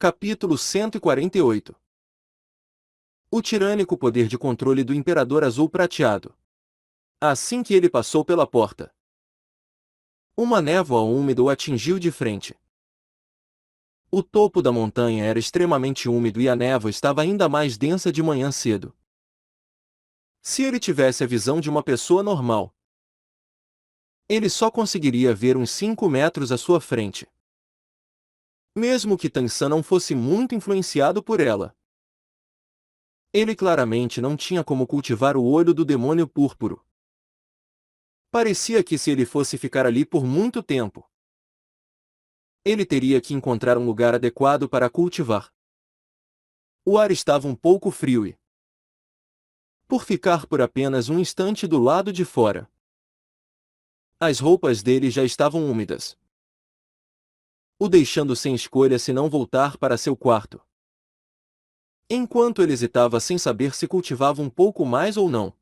Capítulo 148. O tirânico poder de controle do Imperador Azul Prateado. Assim que ele passou pela porta, uma névoa úmida o atingiu de frente. O topo da montanha era extremamente úmido e a névoa estava ainda mais densa de manhã cedo. Se ele tivesse a visão de uma pessoa normal, ele só conseguiria ver uns 5 metros à sua frente. Mesmo que Tansan não fosse muito influenciado por ela, ele claramente não tinha como cultivar o olho do demônio púrpuro. Parecia que se ele fosse ficar ali por muito tempo, ele teria que encontrar um lugar adequado para cultivar. O ar estava um pouco frio e, por ficar por apenas um instante do lado de fora, as roupas dele já estavam úmidas, o deixando sem escolha se não voltar para seu quarto. Enquanto ele hesitava sem saber se cultivava um pouco mais ou não,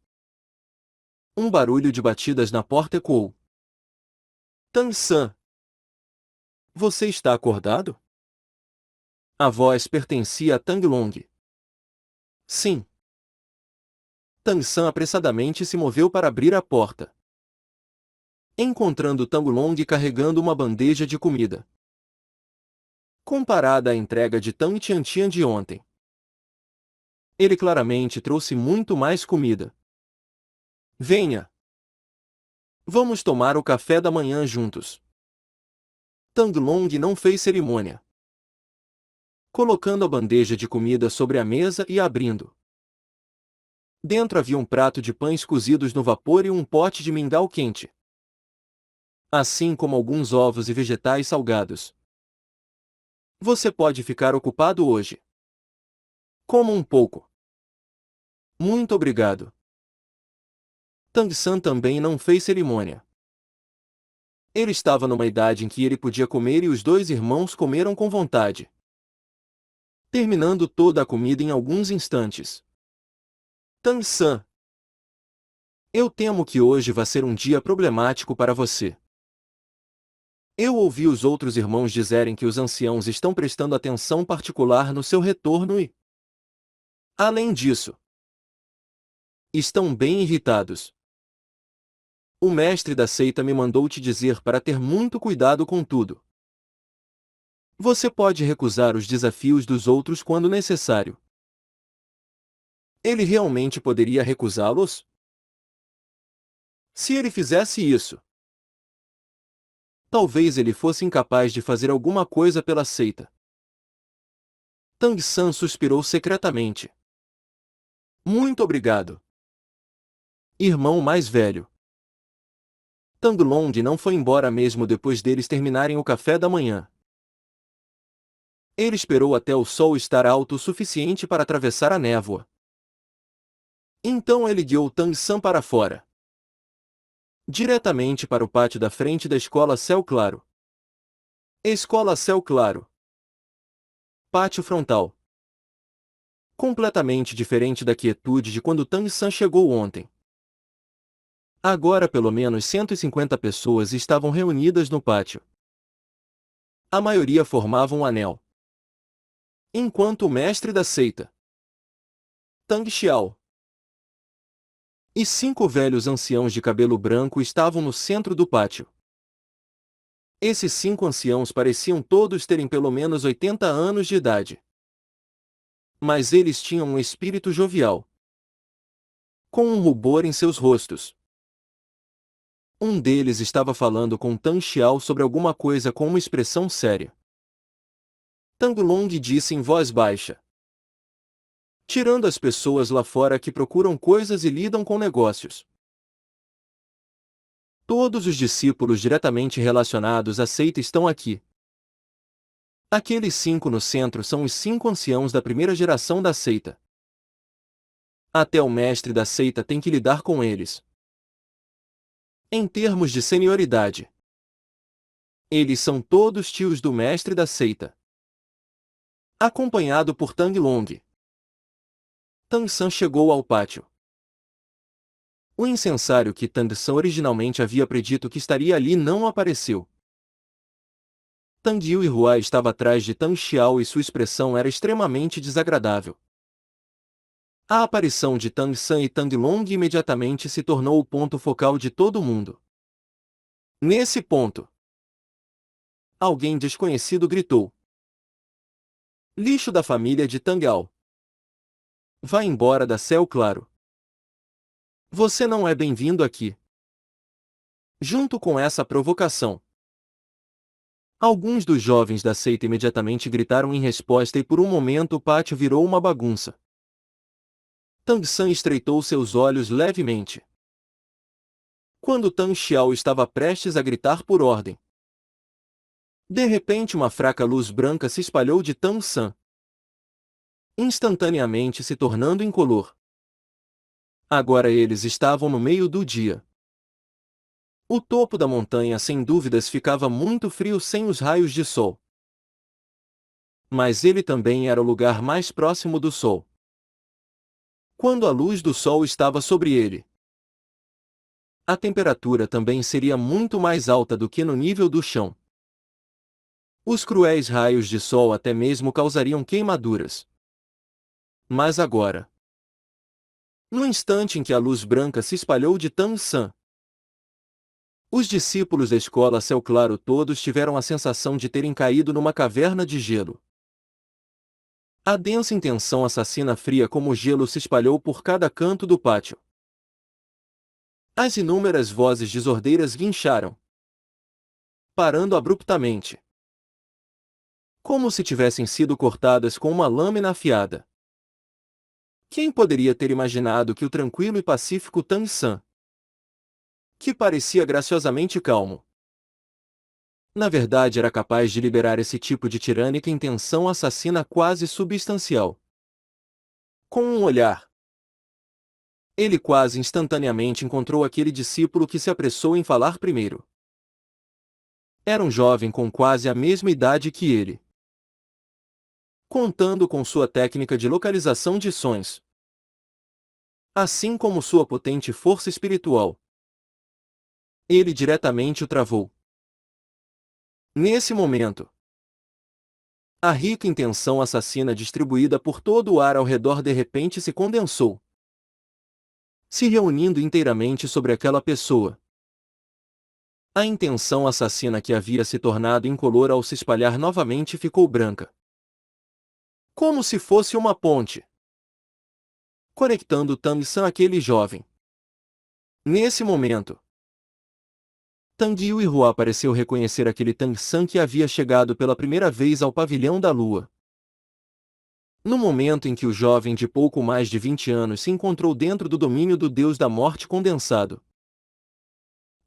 um barulho de batidas na porta ecoou. Tansan, você está acordado? A voz pertencia a Tanglong. Sim. Tansan apressadamente se moveu para abrir a porta, encontrando Tanglong carregando uma bandeja de comida. Comparada à entrega de Tang Tiantian de ontem, ele claramente trouxe muito mais comida. Venha! Vamos tomar o café da manhã juntos. Tanglong não fez cerimônia, colocando a bandeja de comida sobre a mesa e abrindo. Dentro havia um prato de pães cozidos no vapor e um pote de mingau quente, assim como alguns ovos e vegetais salgados. Você pode ficar ocupado hoje. Coma um pouco. Muito obrigado. Tangsan também não fez cerimônia. Ele estava numa idade em que ele podia comer e os dois irmãos comeram com vontade, terminando toda a comida em alguns instantes. Tangsan, eu temo que hoje vai ser um dia problemático para você. Eu ouvi os outros irmãos dizerem que os anciãos estão prestando atenção particular no seu retorno e, além disso, estão bem irritados. O mestre da seita me mandou te dizer para ter muito cuidado com tudo. Você pode recusar os desafios dos outros quando necessário. Ele realmente poderia recusá-los? Se ele fizesse isso, talvez ele fosse incapaz de fazer alguma coisa pela seita. Tangsan suspirou secretamente. Muito obrigado, irmão mais velho. Tanglong não foi embora mesmo depois deles terminarem o café da manhã. Ele esperou até o sol estar alto o suficiente para atravessar a névoa. Então ele guiou Tangsan para fora, diretamente para o pátio da frente da Escola Céu Claro. Escola Céu Claro. Pátio frontal. Completamente diferente da quietude de quando Tangsan chegou ontem. Agora pelo menos 150 pessoas estavam reunidas no pátio. A maioria formava um anel, enquanto o mestre da seita, Tang Xiao, e 5 velhos anciãos de cabelo branco estavam no centro do pátio. Esses 5 anciãos pareciam todos terem pelo menos 80 anos de idade. Mas eles tinham um espírito jovial, com um rubor em seus rostos. Um deles estava falando com Tang Xiao sobre alguma coisa com uma expressão séria. Tanglong disse em voz baixa: tirando as pessoas lá fora que procuram coisas e lidam com negócios, todos os discípulos diretamente relacionados à seita estão aqui. Aqueles 5 no centro são os 5 anciãos da primeira geração da seita. Até o mestre da seita tem que lidar com eles. Em termos de senioridade, eles são todos tios do mestre da seita. Acompanhado por Tanglong, Tangsan chegou ao pátio. O incensário que Tangsan originalmente havia predito que estaria ali não apareceu. Tang Yuehua estava atrás de Tang Xiao e sua expressão era extremamente desagradável. A aparição de Tang San e Tang Long imediatamente se tornou o ponto focal de todo mundo. Nesse ponto, alguém desconhecido gritou: "Lixo da família de Tangao! Vá embora da Céu Claro! Você não é bem-vindo aqui!" Junto com essa provocação, alguns dos jovens da seita imediatamente gritaram em resposta e por um momento o pátio virou uma bagunça. Tang San estreitou seus olhos levemente. Quando Tang Xiao estava prestes a gritar por ordem, de repente uma fraca luz branca se espalhou de Tang San, instantaneamente se tornando incolor. Agora eles estavam no meio do dia. O topo da montanha sem dúvidas ficava muito frio sem os raios de sol. Mas ele também era o lugar mais próximo do sol. Quando a luz do sol estava sobre ele, a temperatura também seria muito mais alta do que no nível do chão. Os cruéis raios de sol até mesmo causariam queimaduras. Mas agora, no instante em que a luz branca se espalhou de Tang San, os discípulos da escola Céu Claro todos tiveram a sensação de terem caído numa caverna de gelo. A densa intenção assassina fria como gelo se espalhou por cada canto do pátio. As inúmeras vozes desordeiras guincharam, parando abruptamente, como se tivessem sido cortadas com uma lâmina afiada. Quem poderia ter imaginado que o tranquilo e pacífico Tang San, que parecia graciosamente calmo, na verdade era capaz de liberar esse tipo de tirânica intenção assassina quase substancial. Com um olhar, ele quase instantaneamente encontrou aquele discípulo que se apressou em falar primeiro. Era um jovem com quase a mesma idade que ele. Contando com sua técnica de localização de sons, assim como sua potente força espiritual, ele diretamente o travou. Nesse momento, a rica intenção assassina distribuída por todo o ar ao redor de repente se condensou, se reunindo inteiramente sobre aquela pessoa. A intenção assassina que havia se tornado incolor ao se espalhar novamente ficou branca, como se fosse uma ponte, conectando Tang San àquele jovem. Nesse momento, Tang Yuehua pareceu reconhecer aquele Tang San que havia chegado pela primeira vez ao pavilhão da lua. No momento em que o jovem de pouco mais de 20 anos se encontrou dentro do domínio do Deus da Morte condensado,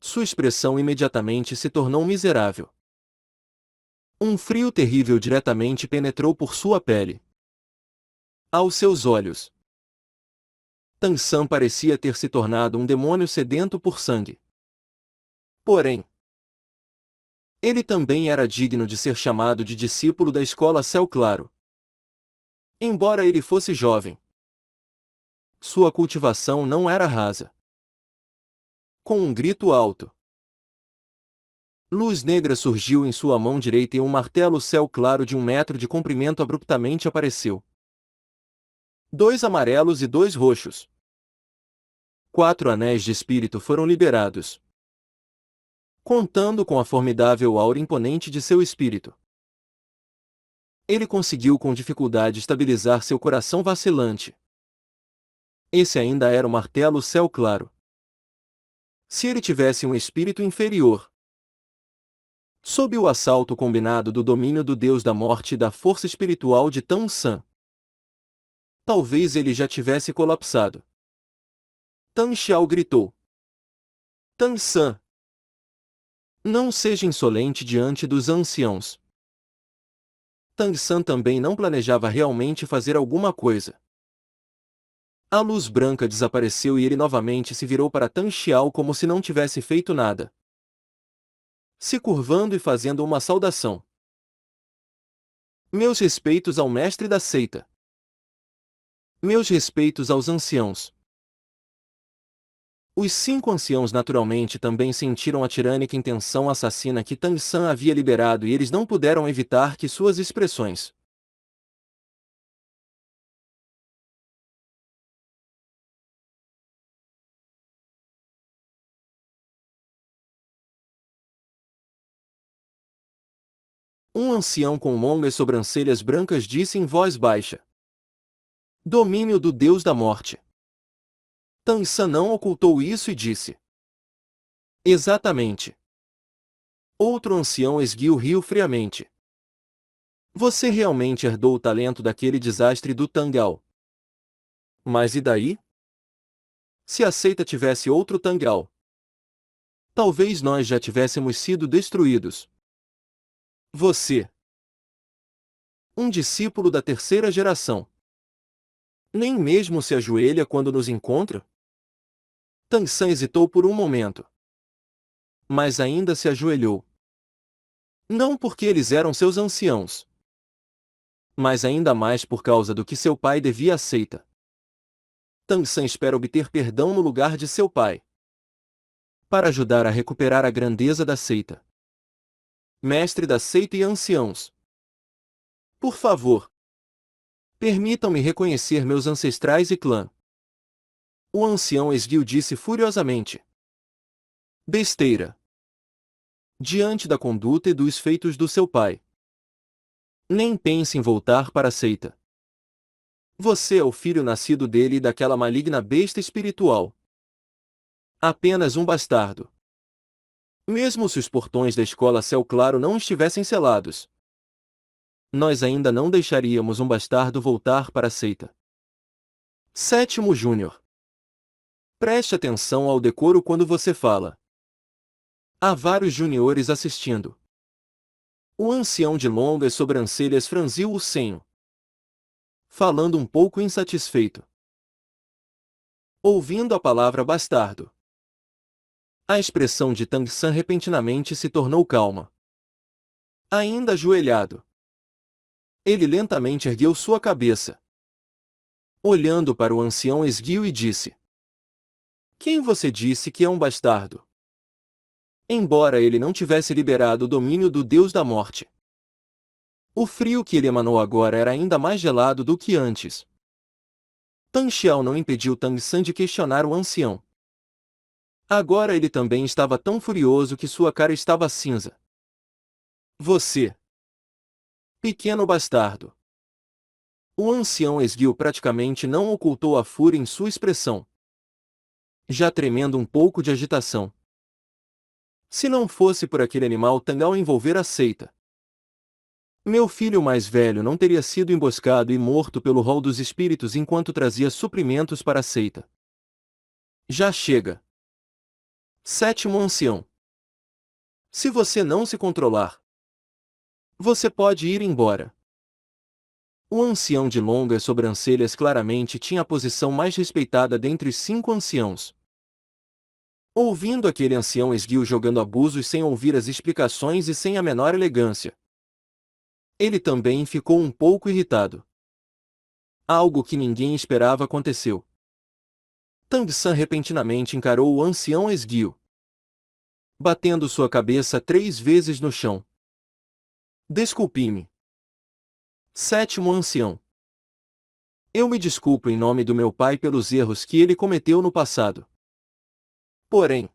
sua expressão imediatamente se tornou miserável. Um frio terrível diretamente penetrou por sua pele. Aos seus olhos, Tang San parecia ter se tornado um demônio sedento por sangue. Porém, ele também era digno de ser chamado de discípulo da escola Céu Claro. Embora ele fosse jovem, sua cultivação não era rasa. Com um grito alto, luz negra surgiu em sua mão direita e um martelo Céu Claro de 1 metro de comprimento abruptamente apareceu. 2 amarelos e 2 roxos. 4 anéis de espírito foram liberados, contando com a formidável aura imponente de seu espírito. Ele conseguiu com dificuldade estabilizar seu coração vacilante. Esse ainda era o martelo Céu Claro. Se ele tivesse um espírito inferior, sob o assalto combinado do domínio do Deus da Morte e da força espiritual de Tang San, talvez ele já tivesse colapsado. Tang Xiao gritou: "Tang San, não seja insolente diante dos anciãos." Tang San também não planejava realmente fazer alguma coisa. A luz branca desapareceu e ele novamente se virou para Tang Xiao como se não tivesse feito nada, se curvando e fazendo uma saudação. "Meus respeitos ao mestre da seita. Meus respeitos aos anciãos." Os 5 anciãos naturalmente também sentiram a tirânica intenção assassina que Tang San havia liberado e eles não puderam evitar que suas expressões. Um ancião com longas sobrancelhas brancas disse em voz baixa: Domínio do Deus da Morte. Tang San não ocultou isso e disse: Exatamente. Outro ancião esguiu riu friamente. Você realmente herdou o talento daquele desastre do Tangal. Mas e daí? Se a seita tivesse outro Tangal, talvez nós já tivéssemos sido destruídos. Você, um discípulo da terceira geração, nem mesmo se ajoelha quando nos encontra? Tang San hesitou por um momento. Mas ainda se ajoelhou. Não porque eles eram seus anciãos, mas ainda mais por causa do que seu pai devia à seita. Tang San espera obter perdão no lugar de seu pai, para ajudar a recuperar a grandeza da seita. Mestre da seita e anciãos, por favor, permitam-me reconhecer meus ancestrais e clã. O ancião esguio disse furiosamente. Besteira. Diante da conduta e dos feitos do seu pai, nem pense em voltar para a seita. Você é o filho nascido dele e daquela maligna besta espiritual. Apenas um bastardo. Mesmo se os portões da escola Céu Claro não estivessem selados, nós ainda não deixaríamos um bastardo voltar para a seita. Sétimo Júnior. Preste atenção ao decoro quando você fala. Há vários juniores assistindo. O ancião de longas sobrancelhas franziu o senho, falando um pouco insatisfeito. Ouvindo a palavra bastardo, a expressão de Tang San repentinamente se tornou calma. Ainda ajoelhado, ele lentamente ergueu sua cabeça, olhando para o ancião esguio e disse: Quem você disse que é um bastardo? Embora ele não tivesse liberado o domínio do Deus da Morte, o frio que ele emanou agora era ainda mais gelado do que antes. Tang Xiao não impediu Tang San de questionar o ancião. Agora ele também estava tão furioso que sua cara estava cinza. Você, pequeno bastardo. O ancião esguio praticamente não ocultou a fúria em sua expressão, já tremendo um pouco de agitação. Se não fosse por aquele animal Tangal envolver a seita, meu filho mais velho não teria sido emboscado e morto pelo rol dos espíritos enquanto trazia suprimentos para a seita. Já chega. Sétimo ancião. Se você não se controlar, você pode ir embora. O ancião de longas sobrancelhas claramente tinha a posição mais respeitada dentre os 5 anciãos. Ouvindo aquele ancião esguio jogando abusos sem ouvir as explicações e sem a menor elegância, ele também ficou um pouco irritado. Algo que ninguém esperava aconteceu. Tang San repentinamente encarou o ancião esguio, batendo sua cabeça 3 vezes no chão. Desculpe-me. Sétimo ancião. Eu me desculpo em nome do meu pai pelos erros que ele cometeu no passado. Porém,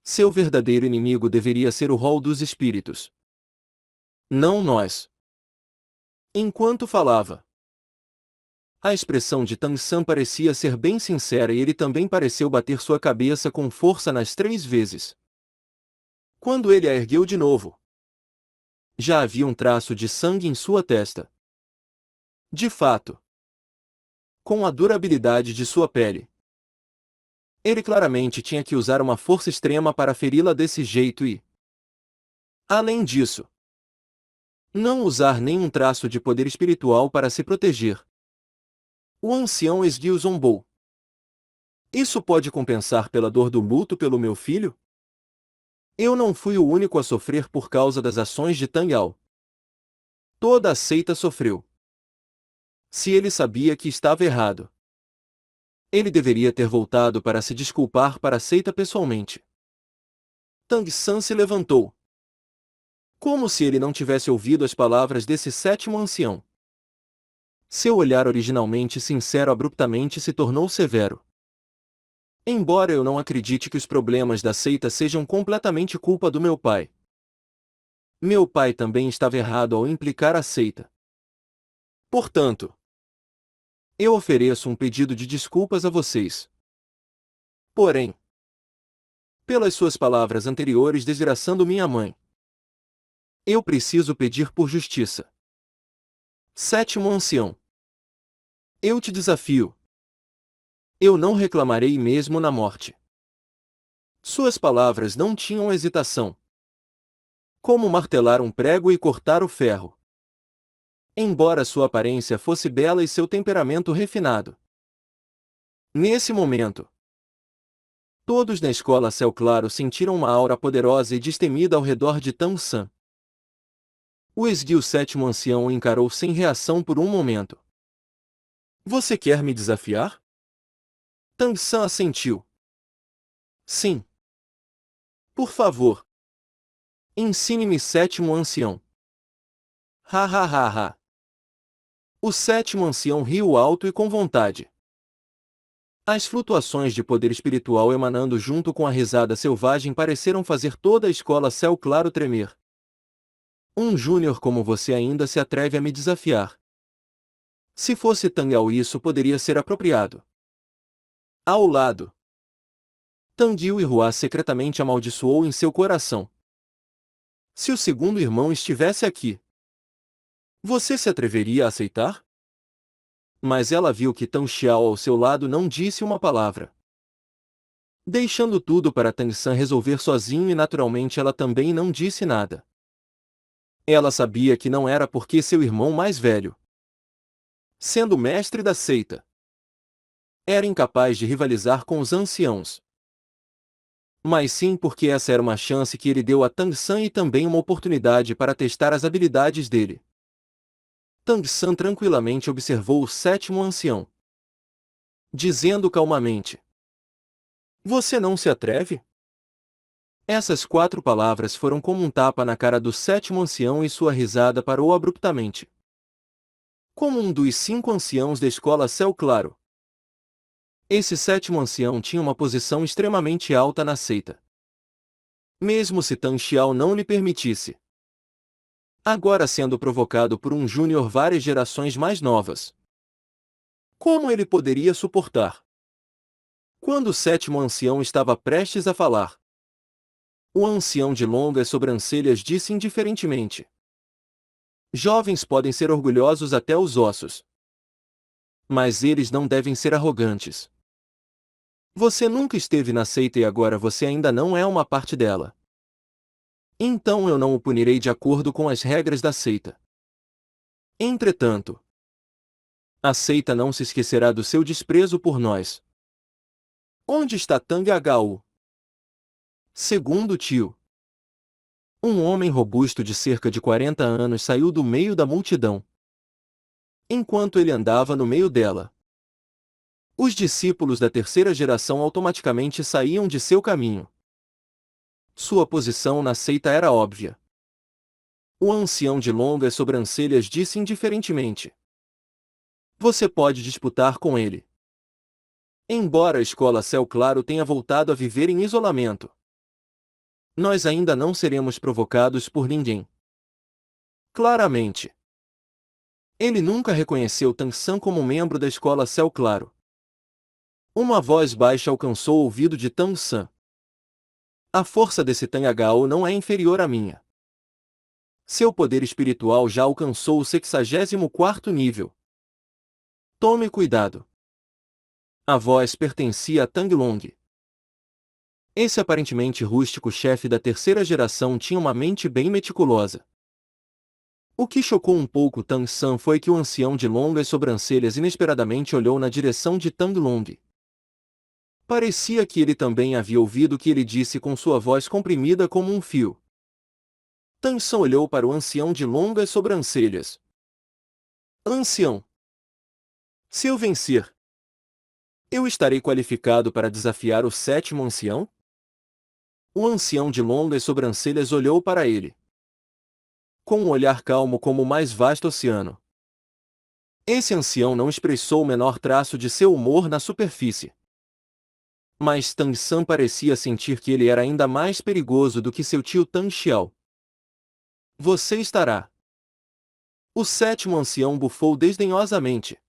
seu verdadeiro inimigo deveria ser o rol dos espíritos, não nós. Enquanto falava, a expressão de Tang San parecia ser bem sincera e ele também pareceu bater sua cabeça com força nas 3 vezes. Quando ele a ergueu de novo, já havia um traço de sangue em sua testa. De fato, com a durabilidade de sua pele, ele claramente tinha que usar uma força extrema para feri-la desse jeito e, além disso, não usar nenhum traço de poder espiritual para se proteger. O ancião esguio zombou. Isso pode compensar pela dor do luto pelo meu filho? Eu não fui o único a sofrer por causa das ações de Tang Yao. Toda a seita sofreu. Se ele sabia que estava errado, Ele deveria ter voltado para se desculpar para a seita pessoalmente. Tang San se levantou. Como se ele não tivesse ouvido as palavras desse sétimo ancião. Seu olhar originalmente sincero abruptamente se tornou severo. Embora eu não acredite que os problemas da seita sejam completamente culpa do meu pai. Meu pai também estava errado ao implicar a seita. Portanto, eu ofereço um pedido de desculpas a vocês. Porém, pelas suas palavras anteriores desgraçando minha mãe, eu preciso pedir por justiça. Sétimo ancião. Eu te desafio. Eu não reclamarei mesmo na morte. Suas palavras não tinham hesitação. Como martelar um prego e cortar o ferro. Embora sua aparência fosse bela e seu temperamento refinado. Nesse momento, todos na escola Céu Claro sentiram uma aura poderosa e destemida ao redor de Tang San. O esguio sétimo ancião o encarou sem reação por um momento. Você quer me desafiar? Tang San assentiu. Sim. Por favor. Ensine-me, sétimo ancião. Ha ha ha ha. O sétimo ancião riu alto e com vontade. As flutuações de poder espiritual emanando junto com a risada selvagem pareceram fazer toda a escola Céu Claro tremer. Um júnior como você ainda se atreve a me desafiar. Se fosse Tang Yao, isso poderia ser apropriado. Ao lado, Tang Yuehua secretamente amaldiçoou em seu coração. Se o segundo irmão estivesse aqui, você se atreveria a aceitar? Mas ela viu que Tang Xiao ao seu lado não disse uma palavra. Deixando tudo para Tang San resolver sozinho e naturalmente ela também não disse nada. Ela sabia que não era porque seu irmão mais velho, sendo mestre da seita, era incapaz de rivalizar com os anciãos. Mas sim porque essa era uma chance que ele deu a Tang San e também uma oportunidade para testar as habilidades dele. Tang San tranquilamente observou o sétimo ancião, dizendo calmamente: Você não se atreve? Essas 4 palavras foram como um tapa na cara do sétimo ancião e sua risada parou abruptamente. Como um dos 5 anciãos da escola Céu Claro, esse sétimo ancião tinha uma posição extremamente alta na seita. Mesmo se Tang Xiao não lhe permitisse. Agora sendo provocado por um júnior várias gerações mais novas. Como ele poderia suportar? Quando o sétimo ancião estava prestes a falar, o ancião de longas sobrancelhas disse indiferentemente: Jovens podem ser orgulhosos até os ossos. Mas eles não devem ser arrogantes. Você nunca esteve na seita e agora você ainda não é uma parte dela. Então eu não o punirei de acordo com as regras da seita. Entretanto, a seita não se esquecerá do seu desprezo por nós. Onde está Tang Agao? Segundo tio. Um homem robusto de cerca de 40 anos saiu do meio da multidão. Enquanto ele andava no meio dela, os discípulos da terceira geração automaticamente saíam de seu caminho. Sua posição na seita era óbvia. O ancião de longas sobrancelhas disse indiferentemente: Você pode disputar com ele. Embora a escola Céu Claro tenha voltado a viver em isolamento, nós ainda não seremos provocados por ninguém. Claramente. Ele nunca reconheceu Tang San como membro da escola Céu Claro. Uma voz baixa alcançou o ouvido de Tang San. A força desse Tang Agao não é inferior à minha. Seu poder espiritual já alcançou o 64º nível. Tome cuidado. A voz pertencia a Tang Long. Esse aparentemente rústico chefe da terceira geração tinha uma mente bem meticulosa. O que chocou um pouco Tang San foi que o ancião de longas sobrancelhas inesperadamente olhou na direção de Tang Long. Parecia que ele também havia ouvido o que ele disse com sua voz comprimida como um fio. Tang San olhou para o ancião de longas sobrancelhas. Ancião. Se eu vencer, Eu estarei qualificado para desafiar o sétimo ancião? O ancião de longas sobrancelhas olhou para ele, com um olhar calmo como o mais vasto oceano. Esse ancião não expressou o menor traço de seu humor na superfície. Mas Tang San parecia sentir que ele era ainda mais perigoso do que seu tio Tang Xiao. Você estará. O sétimo ancião bufou desdenhosamente.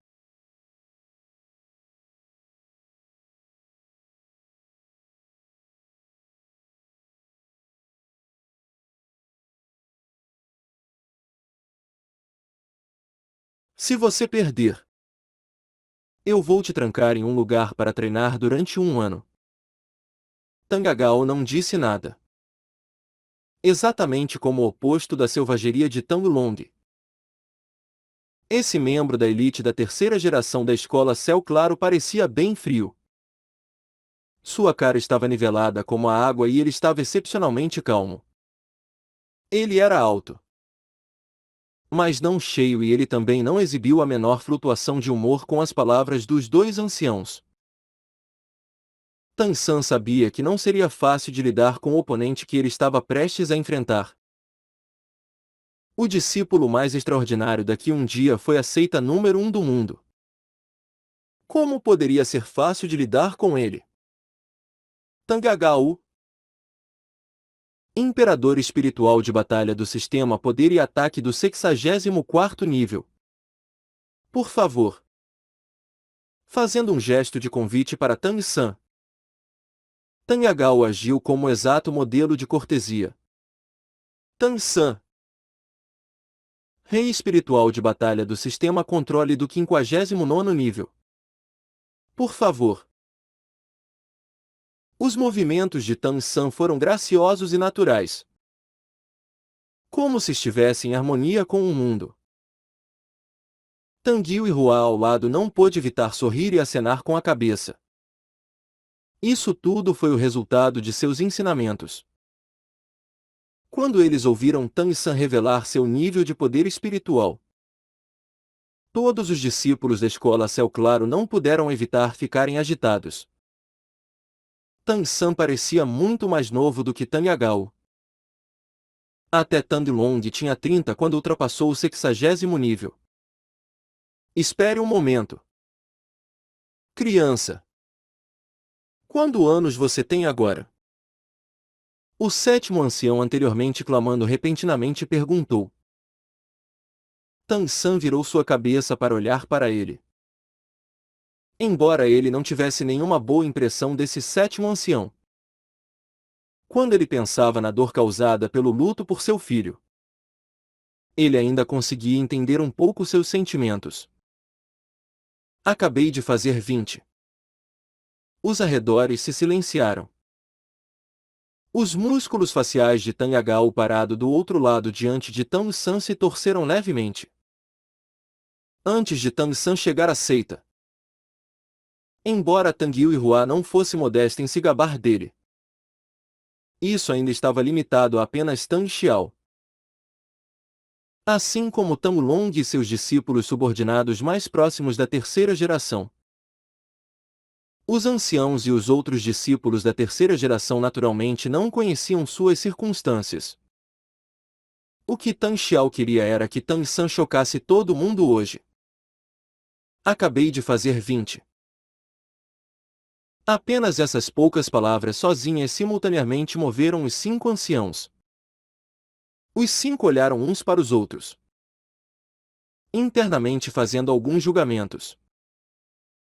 Se você perder, eu vou te trancar em um lugar para treinar durante 1 ano. Tang Agao não disse nada. Exatamente como o oposto da selvageria de Tang Long. Esse membro da elite da terceira geração da escola Céu Claro parecia bem frio. Sua cara estava nivelada como a água e ele estava excepcionalmente calmo. Ele era alto, mas não cheio, e ele também não exibiu a menor flutuação de humor com as palavras dos dois anciãos. Tang San sabia que não seria fácil de lidar com o oponente que ele estava prestes a enfrentar. O discípulo mais extraordinário daqui um dia foi a seita número 1 do mundo. Como poderia ser fácil de lidar com ele? Tang Agao, Imperador espiritual de batalha do sistema poder e ataque do 64º nível. Por favor. Fazendo um gesto de convite para Tang San. Tang Agao agiu como o exato modelo de cortesia. Tang San, Rei espiritual de batalha do sistema controle do 59º nível. Por favor. Os movimentos de Tang San foram graciosos e naturais, como se estivesse em harmonia com o mundo. Tang Yu e Hua ao lado não pôde evitar sorrir e acenar com a cabeça. Isso tudo foi o resultado de seus ensinamentos. Quando eles ouviram Tang San revelar seu nível de poder espiritual, todos os discípulos da escola Céu Claro não puderam evitar ficarem agitados. Tang San parecia muito mais novo do que Tang Agao. Até Tang Long tinha 30 quando ultrapassou o 60º nível. Espere um momento. Criança. Quantos anos você tem agora? O sétimo ancião anteriormente clamando repentinamente perguntou. Tang San virou sua cabeça para olhar para ele. Embora ele não tivesse nenhuma boa impressão desse sétimo ancião, quando ele pensava na dor causada pelo luto por seu filho, ele ainda conseguia entender um pouco seus sentimentos. Acabei de fazer 20. Os arredores se silenciaram. Os músculos faciais de Tang Agao parado do outro lado diante de Tang San se torceram levemente. Antes de Tang San chegar à seita. Embora Tang Yu e Hua não fosse modesta em se gabar dele, isso ainda estava limitado a apenas Tang Xiao. Assim como Tang Long e seus discípulos subordinados mais próximos da terceira geração. Os anciãos e os outros discípulos da terceira geração naturalmente não conheciam suas circunstâncias. O que Tang Xiao queria era que Tang San chocasse todo mundo hoje. Acabei de fazer 20. Apenas essas poucas palavras sozinhas simultaneamente moveram os 5 anciãos. Os 5 olharam uns para os outros, internamente fazendo alguns julgamentos.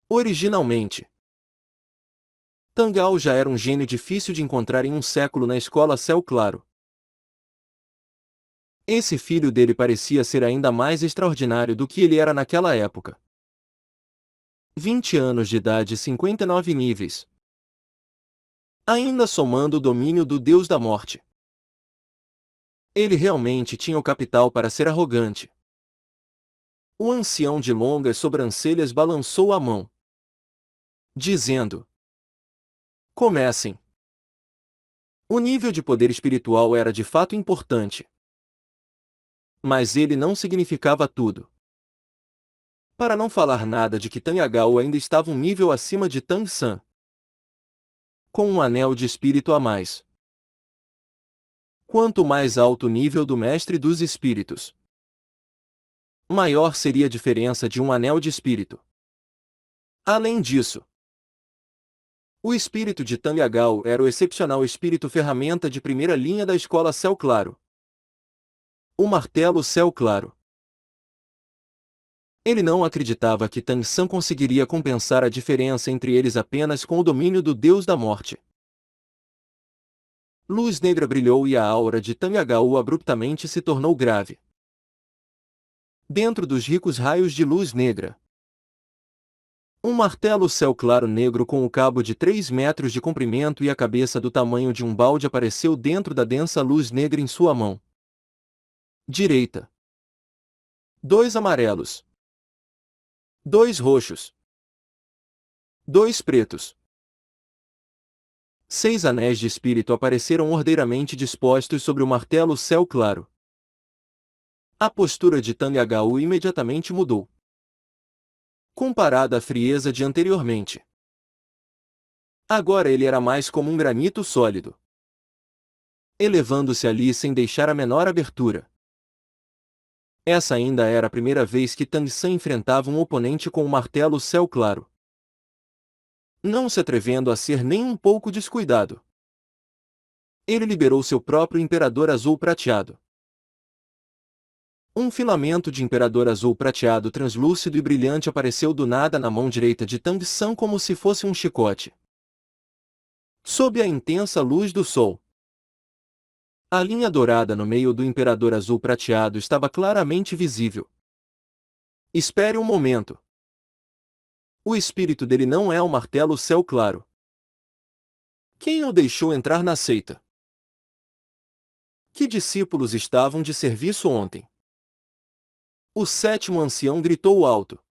Originalmente, Tang Ao já era um gênio difícil de encontrar em um século na escola Céu Claro. Esse filho dele parecia ser ainda mais extraordinário do que ele era naquela época. 20 anos de idade e 59 níveis. Ainda somando o domínio do Deus da Morte. Ele realmente tinha o capital para ser arrogante. O ancião de longas sobrancelhas balançou a mão, dizendo: comecem. O nível de poder espiritual era de fato importante. Mas ele não significava tudo. Para não falar nada de que Tang Yagao ainda estava um nível acima de Tang San, com um anel de espírito a mais. Quanto mais alto o nível do mestre dos espíritos, maior seria a diferença de um anel de espírito. Além disso, o espírito de Tang Yagao era o excepcional espírito ferramenta de primeira linha da escola Céu Claro. O martelo Céu Claro. Ele não acreditava que Tang San conseguiria compensar a diferença entre eles apenas com o domínio do Deus da Morte. Luz negra brilhou e a aura de Tang Yagao abruptamente se tornou grave. Dentro dos ricos raios de luz negra, um martelo céu claro negro com o cabo de 3 metros de comprimento e a cabeça do tamanho de um balde apareceu dentro da densa luz negra em sua mão direita. 2 amarelos. 2 roxos. 2 pretos. 6 anéis de espírito apareceram ordeiramente dispostos sobre o martelo céu claro. A postura de Tang Yagao imediatamente mudou, comparada à frieza de anteriormente. Agora ele era mais como um granito sólido, elevando-se ali sem deixar a menor abertura. Essa ainda era a primeira vez que Tang San enfrentava um oponente com o martelo céu claro, não se atrevendo a ser nem um pouco descuidado. Ele liberou seu próprio imperador azul prateado. Um filamento de imperador azul prateado translúcido e brilhante apareceu do nada na mão direita de Tang San como se fosse um chicote. Sob a intensa luz do sol, a linha dourada no meio do imperador azul prateado estava claramente visível. Espere um momento. O espírito dele não é o martelo céu claro. Quem o deixou entrar na seita? Que discípulos estavam de serviço ontem? O 7º ancião gritou alto,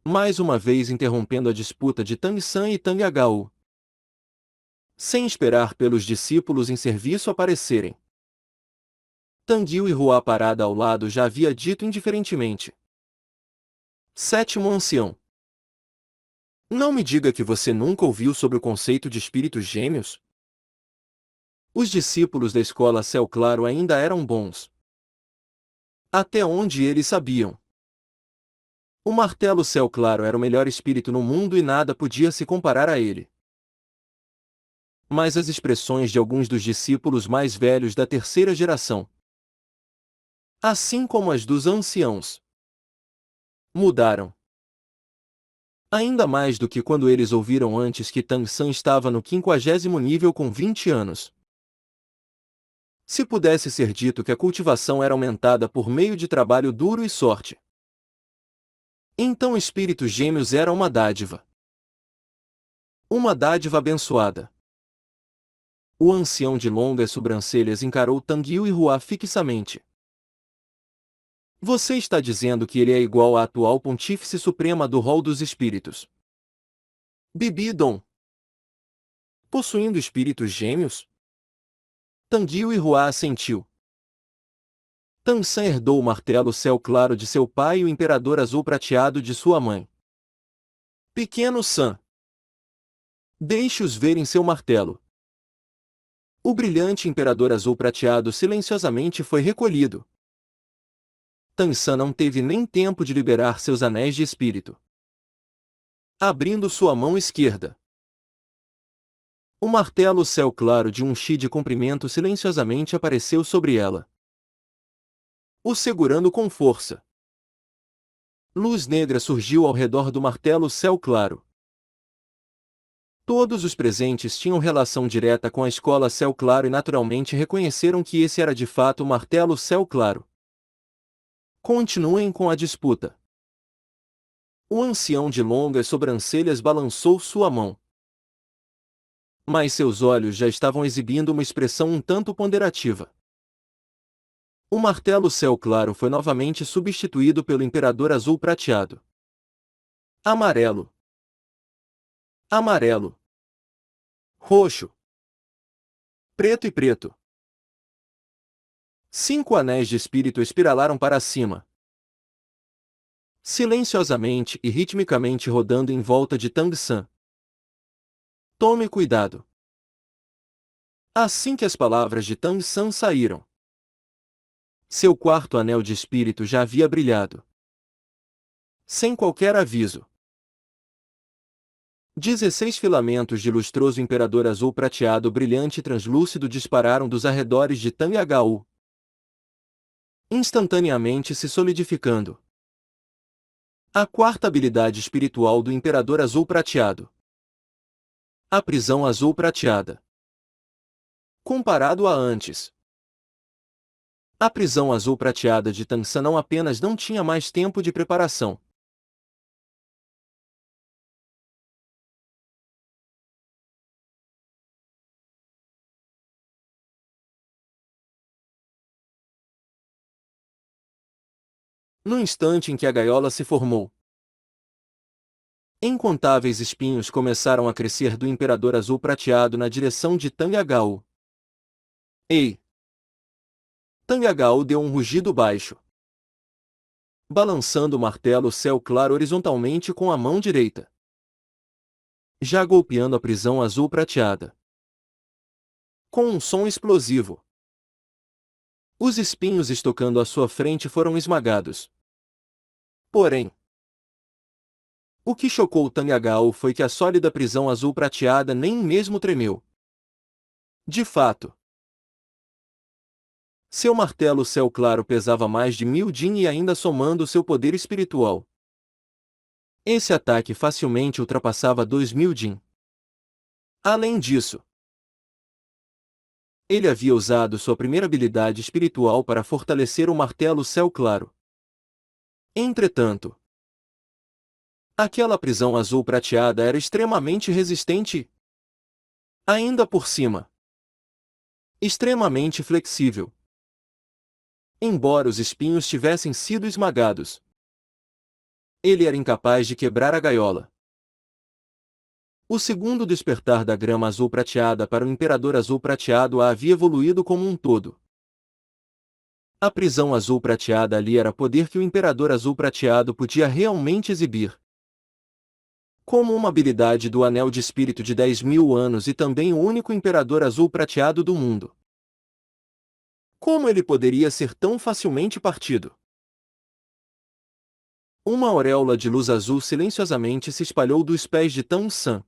mais uma vez interrompendo a disputa de Tang San e Tang Yagao. Sem esperar pelos discípulos em serviço aparecerem, Tang Yu e Hua parada ao lado já havia dito indiferentemente. 7º ancião. Não me diga que você nunca ouviu sobre o conceito de espíritos gêmeos? Os discípulos da escola Céu Claro ainda eram bons. Até onde eles sabiam. O martelo Céu Claro era o melhor espírito no mundo e nada podia se comparar a ele. Mas as expressões de alguns dos discípulos mais velhos da terceira geração, assim como as dos anciãos, mudaram. Ainda mais do que quando eles ouviram antes que Tang San estava no 50º nível com 20 anos. Se pudesse ser dito que a cultivação era aumentada por meio de trabalho duro e sorte, então espíritos gêmeos era uma dádiva. Uma dádiva abençoada. O ancião de longas sobrancelhas encarou Tang Yu e Hua fixamente. Você está dizendo que ele é igual à atual pontífice suprema do rol dos espíritos, Bibi Dong, possuindo espíritos gêmeos? Tang Yu e Hua assentiu. Tang San herdou o martelo céu claro de seu pai e o imperador azul prateado de sua mãe. Pequeno San, deixe-os verem seu martelo. O brilhante imperador azul prateado silenciosamente foi recolhido. Tang San não teve nem tempo de liberar seus anéis de espírito. Abrindo sua mão esquerda, o martelo céu claro de um chi de comprimento silenciosamente apareceu sobre ela, o segurando com força. Luz negra surgiu ao redor do martelo céu claro. Todos os presentes tinham relação direta com a escola Céu Claro e naturalmente reconheceram que esse era de fato o martelo Céu Claro. Continuem com a disputa. O ancião de longas sobrancelhas balançou sua mão. Mas seus olhos já estavam exibindo uma expressão um tanto ponderativa. O martelo Céu Claro foi novamente substituído pelo imperador azul prateado. Amarelo. Amarelo. Roxo. Preto e preto. 5 anéis de espírito espiralaram para cima. silenciosamente e ritmicamente rodando em volta de Tang San. Tome cuidado. Assim que as palavras de Tang San saíram, seu quarto anel de espírito já havia brilhado. Sem qualquer aviso. 16 filamentos de lustroso imperador azul prateado brilhante e translúcido dispararam dos arredores de Tang Agau, instantaneamente se solidificando. A quarta habilidade espiritual do imperador azul prateado. A prisão azul prateada. Comparado a antes, a prisão azul prateada de Tang San não apenas não tinha mais tempo de preparação. No instante em que a gaiola se formou, incontáveis espinhos começaram a crescer do imperador azul prateado na direção de Tang Agau. Ei! Tang Agau deu um rugido baixo, balançando o martelo céu claro horizontalmente com a mão direita, já golpeando a prisão azul prateada. Com um som explosivo, os espinhos estocando à sua frente foram esmagados. Porém, o que chocou Tang Agau foi que a sólida prisão azul prateada nem mesmo tremeu. De fato, seu martelo céu claro pesava mais de 1000 Jin e ainda somando seu poder espiritual, esse ataque facilmente ultrapassava 2000 Jin. Além disso, ele havia usado sua primeira habilidade espiritual para fortalecer o martelo céu claro. Entretanto, aquela prisão azul prateada era extremamente resistente e, ainda por cima, extremamente flexível. Embora os espinhos tivessem sido esmagados, ele era incapaz de quebrar a gaiola. O segundo despertar da grama azul prateada para o imperador azul prateado havia evoluído como um todo. A prisão azul prateada ali era poder que o imperador azul prateado podia realmente exibir. Como uma habilidade do anel de espírito de 10.000 anos e também o único imperador azul prateado do mundo. Como ele poderia ser tão facilmente partido? Uma auréola de luz azul silenciosamente se espalhou dos pés de Tang San.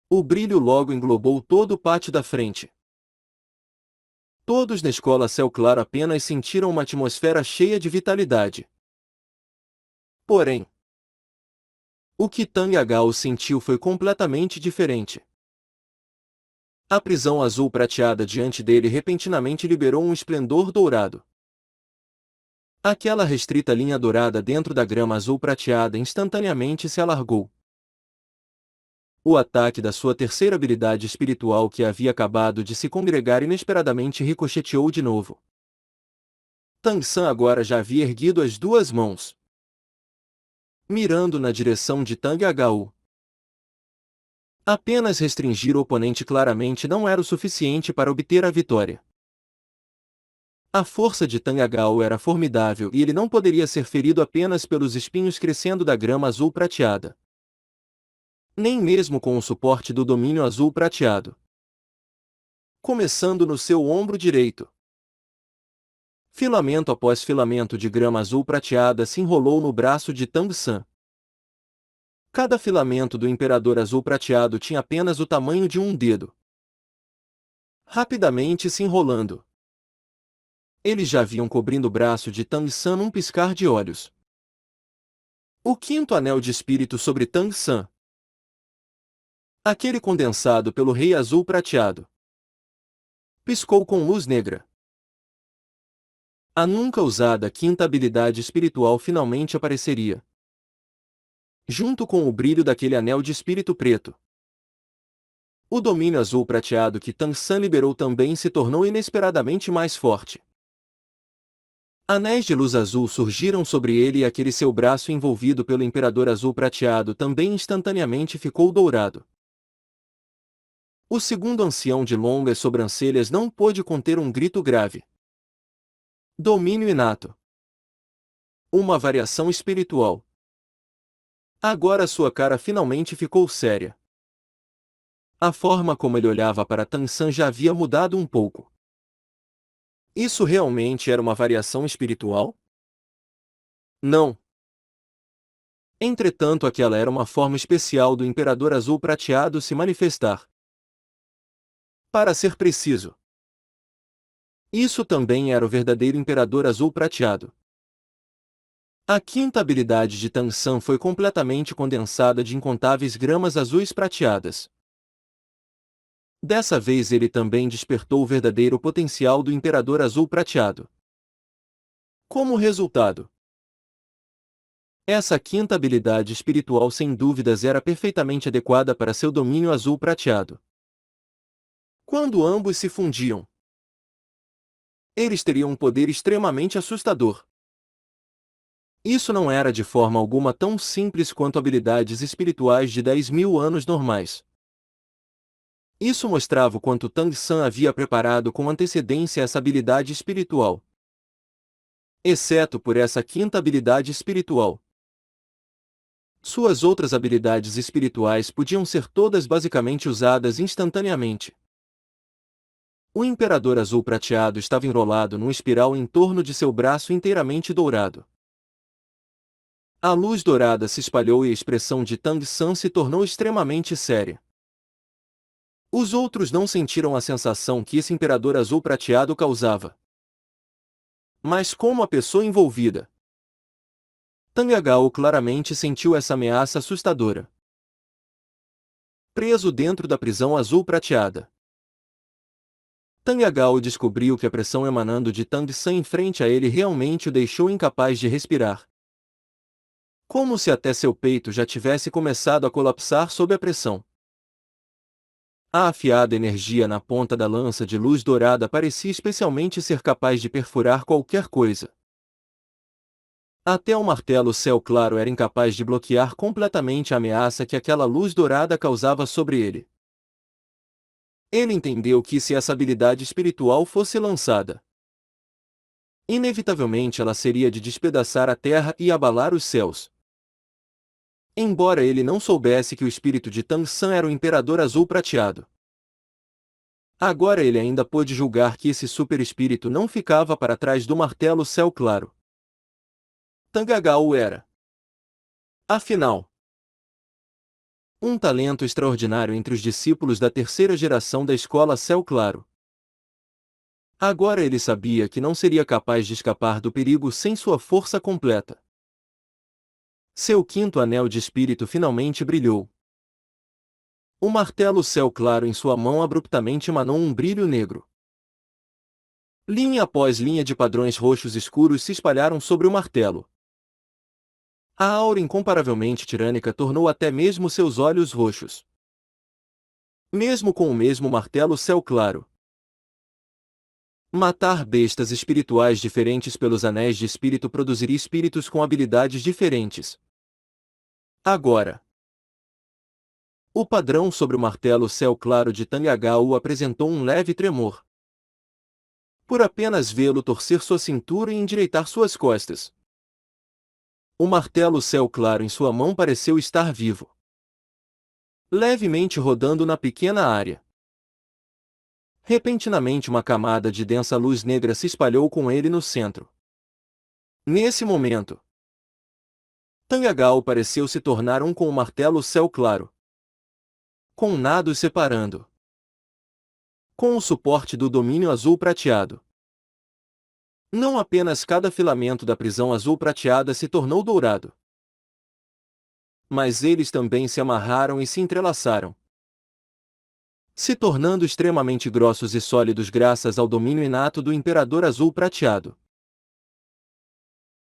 O brilho logo englobou todo o pátio da frente. Todos na escola céu claro apenas sentiram uma atmosfera cheia de vitalidade. Porém, o que Tang Agao sentiu foi completamente diferente. A prisão azul prateada diante dele repentinamente liberou um esplendor dourado. Aquela restrita linha dourada dentro da grama azul prateada instantaneamente se alargou. O ataque da sua terceira habilidade espiritual que havia acabado de se congregar inesperadamente ricocheteou de novo. Tang San agora já havia erguido as duas mãos, mirando na direção de Tang Agao. Apenas restringir o oponente claramente não era o suficiente para obter a vitória. A força de Tang Agao era formidável e ele não poderia ser ferido apenas pelos espinhos crescendo da grama azul prateada. Nem mesmo com o suporte do domínio azul prateado. Começando no seu ombro direito. Filamento após filamento de grama azul prateada se enrolou no braço de Tang San. Cada filamento do imperador azul prateado tinha apenas o tamanho de um dedo. Rapidamente se enrolando, eles já vinham cobrindo o braço de Tang San num piscar de olhos. O quinto anel de espírito sobre Tang San. Aquele condensado pelo rei azul prateado. Piscou com luz negra. A nunca usada quinta habilidade espiritual finalmente apareceria, junto com o brilho daquele anel de espírito preto. O domínio azul prateado que Tang San liberou também se tornou inesperadamente mais forte. Anéis de luz azul surgiram sobre ele e aquele seu braço envolvido pelo imperador azul prateado também instantaneamente ficou dourado. O segundo ancião de longas sobrancelhas não pôde conter um grito grave. Domínio inato. Uma variação espiritual. Agora sua cara finalmente ficou séria. A forma como ele olhava para Tansan já havia mudado um pouco. Isso realmente era uma variação espiritual? Não. Entretanto, aquela era uma forma especial do Imperador Azul Prateado se manifestar. Para ser preciso, isso também era o verdadeiro Imperador Azul Prateado. A quinta habilidade de Tansan foi completamente condensada de incontáveis gramas azuis prateadas. Dessa vez ele também despertou o verdadeiro potencial do Imperador Azul Prateado. Como resultado, essa quinta habilidade espiritual sem dúvidas era perfeitamente adequada para seu domínio azul prateado. Quando ambos se fundiam, eles teriam um poder extremamente assustador. Isso não era de forma alguma tão simples quanto habilidades espirituais de 10.000 anos normais. Isso mostrava o quanto Tang San havia preparado com antecedência essa habilidade espiritual. Exceto por essa quinta habilidade espiritual, suas outras habilidades espirituais podiam ser todas basicamente usadas instantaneamente. O Imperador Azul Prateado estava enrolado num espiral em torno de seu braço inteiramente dourado. A luz dourada se espalhou e a expressão de Tang San se tornou extremamente séria. Os outros não sentiram a sensação que esse Imperador Azul Prateado causava. Mas como a pessoa envolvida, Tang Agao claramente sentiu essa ameaça assustadora. Preso dentro da prisão azul prateada, Tang Agao descobriu que a pressão emanando de Tang San em frente a ele realmente o deixou incapaz de respirar. Como se até seu peito já tivesse começado a colapsar sob a pressão. A afiada energia na ponta da lança de luz dourada parecia especialmente ser capaz de perfurar qualquer coisa. Até o martelo céu claro era incapaz de bloquear completamente a ameaça que aquela luz dourada causava sobre ele. Ele entendeu que se essa habilidade espiritual fosse lançada, inevitavelmente ela seria de despedaçar a terra e abalar os céus. Embora ele não soubesse que o espírito de Tang San era o Imperador Azul Prateado, agora ele ainda pôde julgar que esse super-espírito não ficava para trás do martelo céu claro. Tang Agao era, afinal, um talento extraordinário entre os discípulos da terceira geração da escola Céu Claro. Agora ele sabia que não seria capaz de escapar do perigo sem sua força completa. Seu quinto anel de espírito finalmente brilhou. O martelo céu claro em sua mão abruptamente emanou um brilho negro. Linha após linha de padrões roxos escuros se espalharam sobre o martelo. A aura incomparavelmente tirânica tornou até mesmo seus olhos roxos. Mesmo com o mesmo martelo céu claro, matar bestas espirituais diferentes pelos anéis de espírito produziria espíritos com habilidades diferentes. Agora, o padrão sobre o martelo céu claro de Tang Agao apresentou um leve tremor. Por apenas vê-lo torcer sua cintura e endireitar suas costas, o martelo céu claro em sua mão pareceu estar vivo, levemente rodando na pequena área. Repentinamente uma camada de densa luz negra se espalhou com ele no centro. Nesse momento, Tang Agao pareceu se tornar um com o martelo céu claro, com nada os separando. Com o suporte do domínio azul prateado, não apenas cada filamento da prisão azul prateada se tornou dourado, mas eles também se amarraram e se entrelaçaram, se tornando extremamente grossos e sólidos graças ao domínio inato do Imperador Azul Prateado.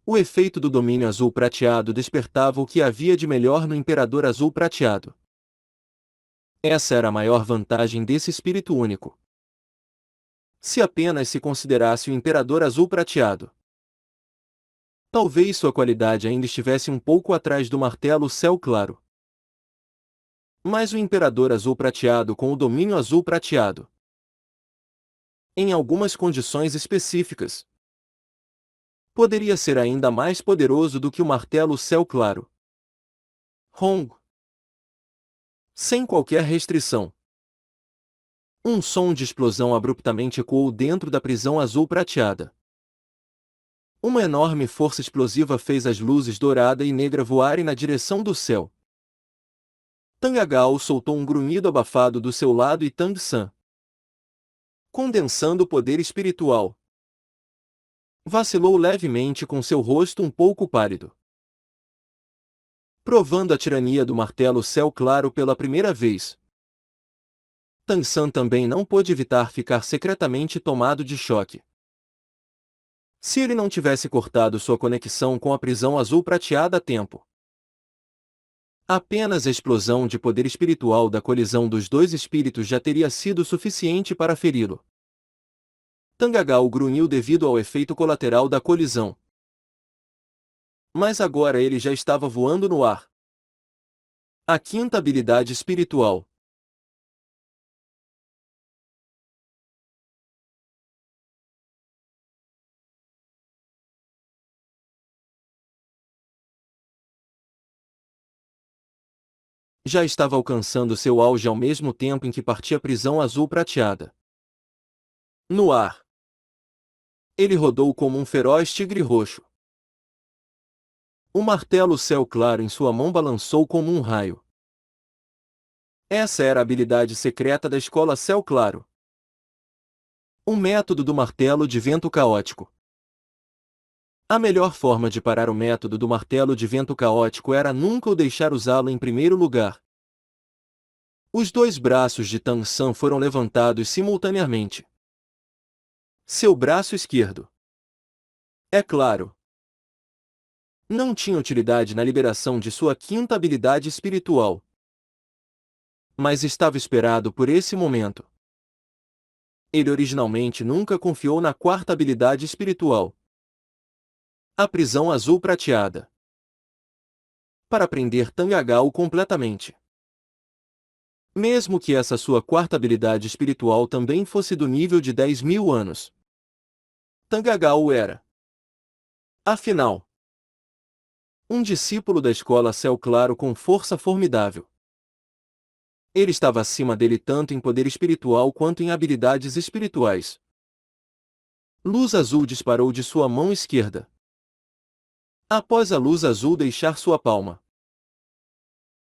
O efeito do domínio azul prateado despertava o que havia de melhor no Imperador Azul Prateado. Essa era a maior vantagem desse espírito único. Se apenas se considerasse o Imperador Azul Prateado, talvez sua qualidade ainda estivesse um pouco atrás do martelo céu claro. Mas o Imperador Azul Prateado com o domínio azul prateado, em algumas condições específicas, Poderia ser ainda mais poderoso do que o martelo Céu Claro. Hong. Sem qualquer restrição. Um som de explosão abruptamente ecoou dentro da prisão azul prateada. Uma enorme força explosiva fez as luzes dourada e negra voarem na direção do céu. Tang Agao soltou um grunhido abafado do seu lado e Tang San, condensando o poder espiritual, vacilou levemente com seu rosto um pouco pálido. Provando a tirania do martelo Céu Claro pela primeira vez, Tang San também não pôde evitar ficar secretamente tomado de choque. Se ele não tivesse cortado sua conexão com a prisão azul prateada a tempo, apenas a explosão de poder espiritual da colisão dos dois espíritos já teria sido suficiente para feri-lo. Tang Agao grunhiu devido ao efeito colateral da colisão. Mas agora ele já estava voando no ar. A quinta habilidade espiritual. Já estava alcançando seu auge ao mesmo tempo em que partia a prisão azul prateada. No ar, ele rodou como um feroz tigre roxo. O martelo Céu Claro em sua mão balançou como um raio. Essa era a habilidade secreta da escola Céu Claro. O método do martelo de vento caótico. A melhor forma de parar o método do martelo de vento caótico era nunca o deixar usá-lo em primeiro lugar. Os dois braços de Tang San foram levantados simultaneamente. Seu braço esquerdo, é claro, não tinha utilidade na liberação de sua quinta habilidade espiritual, mas estava esperado por esse momento. Ele originalmente nunca confiou na quarta habilidade espiritual, a prisão azul prateada, para prender Tang Agao completamente. Mesmo que essa sua quarta habilidade espiritual também fosse do nível de 10.000 anos. Tang Agao era, afinal, um discípulo da escola Céu Claro com força formidável. Ele estava acima dele tanto em poder espiritual quanto em habilidades espirituais. Luz azul disparou de sua mão esquerda. Após a luz azul deixar sua palma,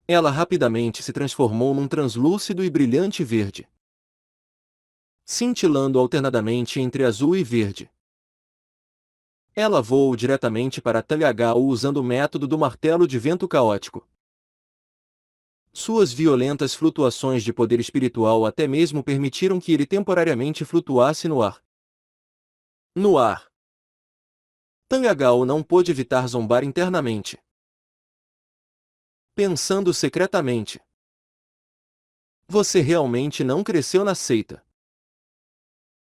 ela rapidamente se transformou num translúcido e brilhante verde, cintilando alternadamente entre azul e verde. Ela voou diretamente para Tang Agao usando o método do martelo de vento caótico. Suas violentas flutuações de poder espiritual até mesmo permitiram que ele temporariamente flutuasse no ar. No ar, Tang Agao não pôde evitar zombar internamente, pensando secretamente: você realmente não cresceu na seita.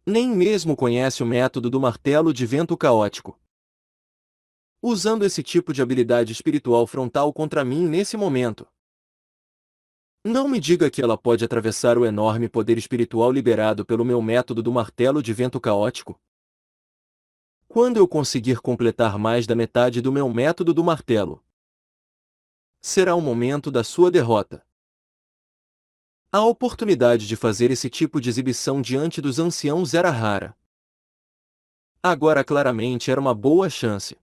Nem mesmo conhece o método do martelo de vento caótico. Usando esse tipo de habilidade espiritual frontal contra mim nesse momento. Não me diga que ela pode atravessar o enorme poder espiritual liberado pelo meu método do martelo de vento caótico. Quando eu conseguir completar mais da metade do meu método do martelo, será o momento da sua derrota. A oportunidade de fazer esse tipo de exibição diante dos anciãos era rara. Agora claramente era uma boa chance.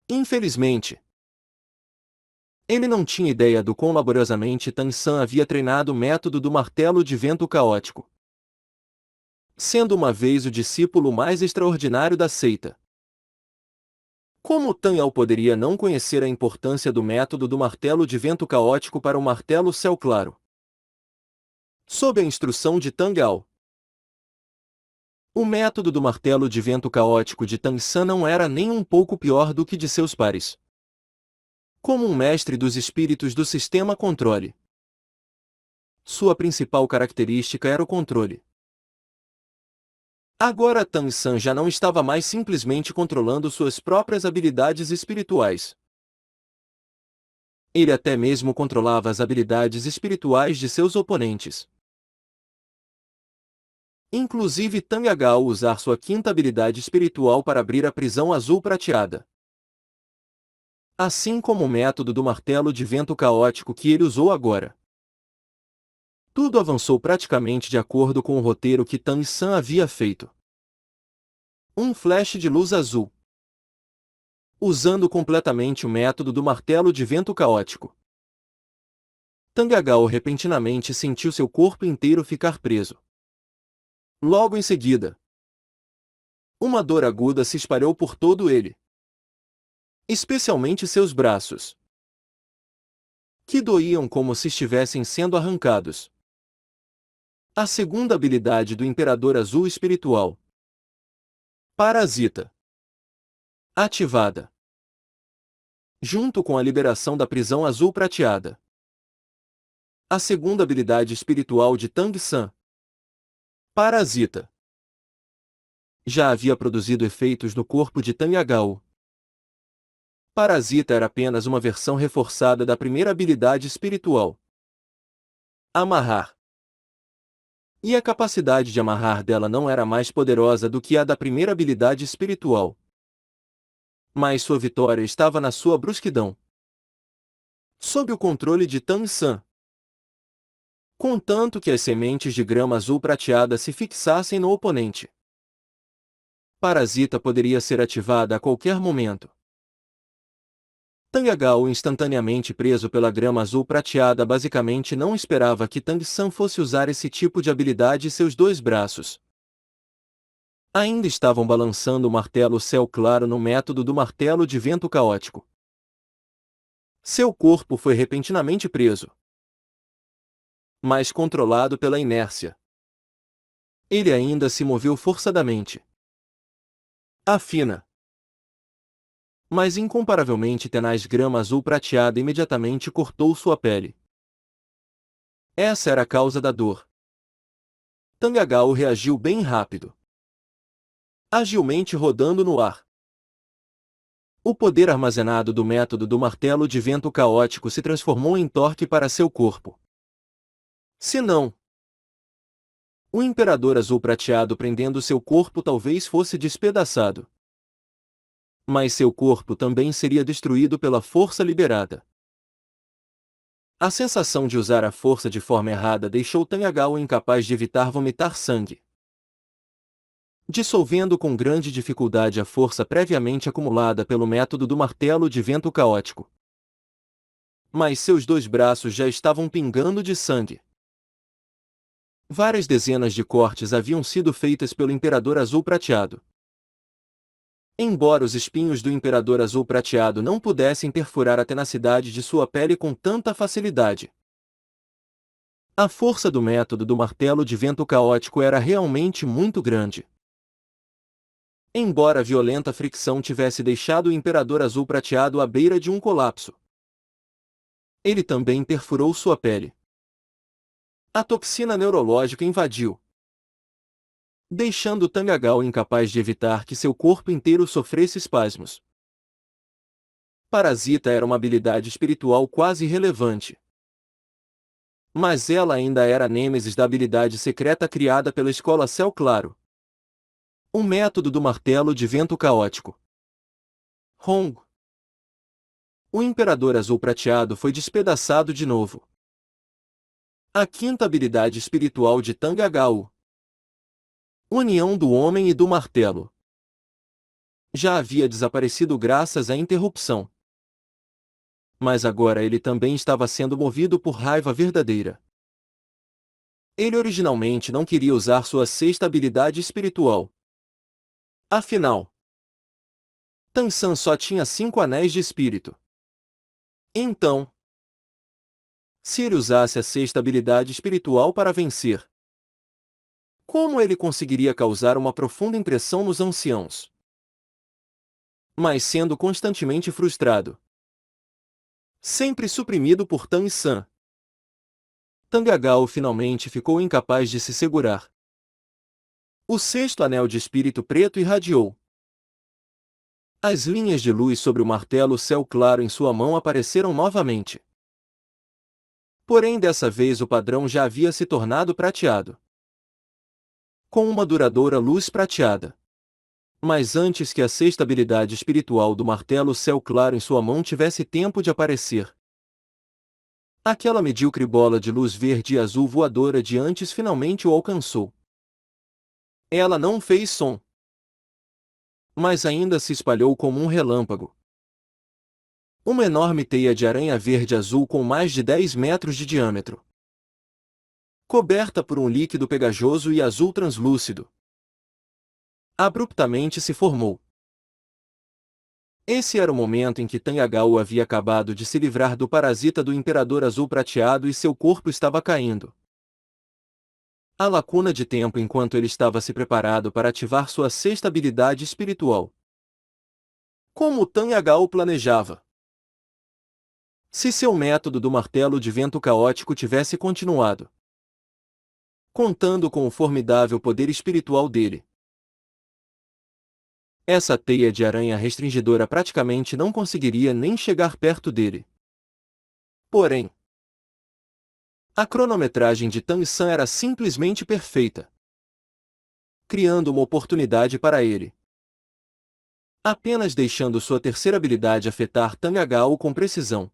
Infelizmente, ele não tinha ideia do quão laboriosamente Tang San havia treinado o método do martelo de vento caótico, sendo uma vez o discípulo mais extraordinário da seita. Como Tang Ao poderia não conhecer a importância do método do martelo de vento caótico para o martelo Céu Claro? Sob a instrução de Tang Ao, o método do martelo de vento caótico de Tang San não era nem um pouco pior do que de seus pares. Como um mestre dos espíritos do sistema controle, sua principal característica era o controle. Agora Tang San já não estava mais simplesmente controlando suas próprias habilidades espirituais. Ele até mesmo controlava as habilidades espirituais de seus oponentes. inclusive Tang Agao usar sua quinta habilidade espiritual para abrir a prisão azul prateada. Assim como o método do martelo de vento caótico que ele usou agora. Tudo avançou praticamente de acordo com o roteiro que Tang San havia feito. Um flash de luz azul. Usando completamente o método do martelo de vento caótico. Tang Agao repentinamente sentiu seu corpo inteiro ficar preso. Logo em seguida, uma dor aguda se espalhou por todo ele. Especialmente seus braços, que doíam como se estivessem sendo arrancados. A segunda habilidade do Imperador Azul Espiritual. Parasita. Ativada. Junto com a liberação da prisão azul prateada. A segunda habilidade espiritual de Tang San. Parasita. Já havia produzido efeitos no corpo de Tang Agao. Parasita era apenas uma versão reforçada da primeira habilidade espiritual. Amarrar. E a capacidade de amarrar dela não era mais poderosa do que a da primeira habilidade espiritual. Mas sua vitória estava na sua brusquidão. Sob o controle de Tang San. Contanto que as sementes de grama azul prateada se fixassem no oponente. Parasita poderia ser ativada a qualquer momento. Tang Agao, instantaneamente preso pela grama azul prateada, basicamente não esperava que Tang San fosse usar esse tipo de habilidade e seus dois braços ainda estavam balançando o martelo céu claro no método do martelo de vento caótico. Seu corpo foi repentinamente preso, mas controlado pela inércia. Ele ainda se moveu forçadamente. A fina, mas incomparavelmente tenaz grama azul prateada imediatamente cortou sua pele. Essa era a causa da dor. Tang Agao reagiu bem rápido, agilmente rodando no ar. O poder armazenado do método do martelo de vento caótico se transformou em torque para seu corpo. Se não, o Imperador Azul Prateado prendendo seu corpo talvez fosse despedaçado. Mas seu corpo também seria destruído pela força liberada. A sensação de usar a força de forma errada deixou Tang Agao incapaz de evitar vomitar sangue, dissolvendo com grande dificuldade a força previamente acumulada pelo método do martelo de vento caótico. Mas seus dois braços já estavam pingando de sangue. Várias dezenas de cortes haviam sido feitas pelo Imperador Azul Prateado. Embora os espinhos do Imperador Azul Prateado não pudessem perfurar a tenacidade de sua pele com tanta facilidade, a força do método do martelo de vento caótico era realmente muito grande. Embora a violenta fricção tivesse deixado o Imperador Azul Prateado à beira de um colapso, ele também perfurou sua pele. A toxina neurológica invadiu, deixando Tang Agao incapaz de evitar que seu corpo inteiro sofresse espasmos. Parasita era uma habilidade espiritual quase irrelevante, mas ela ainda era a nêmesis da habilidade secreta criada pela Escola Céu Claro. O método do martelo de vento caótico. Hong. O Imperador Azul Prateado foi despedaçado de novo. A quinta habilidade espiritual de Tang Agao. União do Homem e do Martelo. Já havia desaparecido graças à interrupção. Mas agora ele também estava sendo movido por raiva verdadeira. Ele originalmente não queria usar sua sexta habilidade espiritual. Afinal, Tang San só tinha 5 anéis de espírito. Então, se ele usasse a sexta habilidade espiritual para vencer, como ele conseguiria causar uma profunda impressão nos anciãos? Mas sendo constantemente frustrado, sempre suprimido por Tang San, Tang Agao finalmente ficou incapaz de se segurar. O sexto anel de espírito preto irradiou. As linhas de luz sobre o martelo céu claro em sua mão apareceram novamente. Porém dessa vez o padrão já havia se tornado prateado. com uma duradoura luz prateada. Mas antes que a sexta habilidade espiritual do martelo céu claro em sua mão tivesse tempo de aparecer, aquela medíocre bola de luz verde e azul voadora de antes finalmente o alcançou. Ela não fez som, mas ainda se espalhou como um relâmpago. Uma enorme teia de aranha verde-azul com mais de 10 metros de diâmetro, coberta por um líquido pegajoso e azul translúcido, abruptamente se formou. Esse era o momento em que Tanyagao havia acabado de se livrar do parasita do Imperador Azul Prateado e seu corpo estava caindo. A lacuna de tempo enquanto ele estava se preparado para ativar sua sexta habilidade espiritual. Como Tanyagao planejava. Se seu método do martelo de vento caótico tivesse continuado, contando com o formidável poder espiritual dele, essa teia de aranha restringidora praticamente não conseguiria nem chegar perto dele. Porém, a cronometragem de Tang-san era simplesmente perfeita, criando uma oportunidade para ele. Apenas deixando sua terceira habilidade afetar Tanyagao com precisão,